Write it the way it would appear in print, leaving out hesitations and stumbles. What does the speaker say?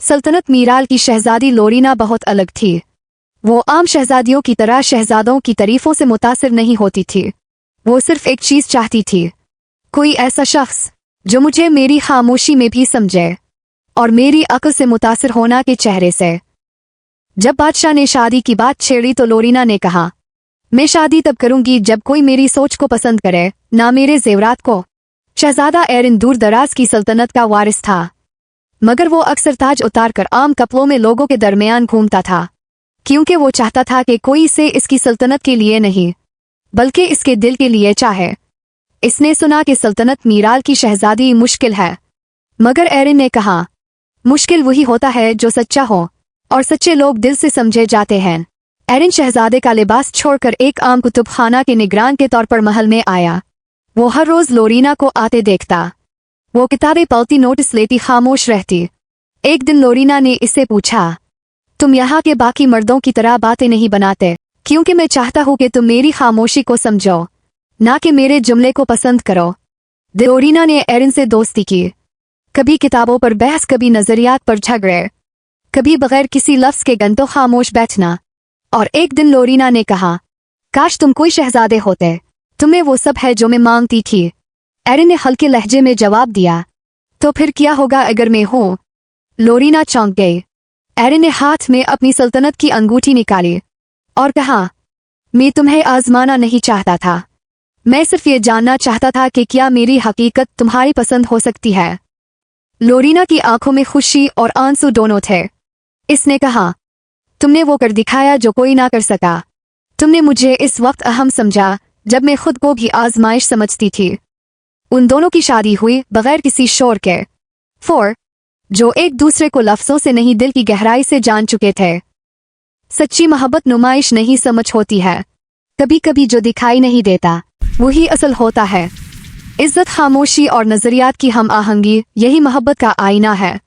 सल्तनत मीराल की शहजादी लोरीना बहुत अलग थी। वो आम शहजादियों की तरह शहजादों की तारीफों से मुतासिर नहीं होती थी। वो सिर्फ एक चीज चाहती थी, कोई ऐसा शख्स जो मुझे मेरी खामोशी में भी समझे और मेरी अक्ल से मुतासिर होना के चेहरे से। जब बादशाह ने शादी की बात छेड़ी तो लोरीना ने कहा, मैं शादी तब करूंगी जब कोई मेरी सोच को पसंद करे, ना मेरे जेवरात को। शहजादा एरिन दूर दराज की सल्तनत का वारिस था, मगर वो अक्सर ताज उतारकर आम कपड़ों में लोगों के दरमियान घूमता था, क्योंकि वो चाहता था कि कोई इसे इसकी सल्तनत के लिए नहीं बल्कि इसके दिल के लिए चाहे। इसने सुना कि सल्तनत मीराल की शहजादी मुश्किल है, मगर एरिन ने कहा, मुश्किल वही होता है जो सच्चा हो, और सच्चे लोग दिल से समझे जाते हैं। एरिन शहजादे का लिबास छोड़कर एक आम कुतुब खाना के निगरान के तौर पर महल में आया। वो हर रोज लोरीना को आते देखता। वो किताबें पलती, नोटिस लेती, खामोश रहती। एक दिन लोरीना ने इससे पूछा, तुम यहाँ के बाकी मर्दों की तरह बातें नहीं बनाते, क्योंकि मैं चाहता हूँ कि तुम मेरी खामोशी को समझो, ना कि मेरे जुमले को पसंद करो। लोरीना ने एरिन से दोस्ती की, कभी किताबों पर बहस, कभी नजरियात पर झगड़े, कभी बगैर किसी लफ्ज के गंतो खामोश बैठना। और एक दिन लोरीना ने कहा, काश तुम कोई शहजादे होते, तुम्हें वो सब है जो मैं मांगती थी। एरिन ने हल्के लहजे में जवाब दिया, तो फिर क्या होगा अगर मैं हूं? लोरीना चौंक गई। एरिन ने हाथ में अपनी सल्तनत की अंगूठी निकाली और कहा, मैं तुम्हें आजमाना नहीं चाहता था, मैं सिर्फ ये जानना चाहता था कि क्या मेरी हकीकत तुम्हारी पसंद हो सकती है। लोरीना की आंखों में खुशी और आंसू दोनों थे। इसने कहा, तुमने वो कर दिखाया जो कोई ना कर सका। तुमने मुझे इस वक्त अहम समझा जब मैं खुद को भी आजमाइश समझती थी। उन दोनों की शादी हुई बगैर किसी शोर के, जो एक दूसरे को लफ्जों से नहीं दिल की गहराई से जान चुके थे। सच्ची मोहब्बत नुमाइश नहीं समझ होती है, कभी कभी जो दिखाई नहीं देता वही असल होता है। इज्जत, खामोशी और नजरियात की हम आहंगी, यही मोहब्बत का आईना है।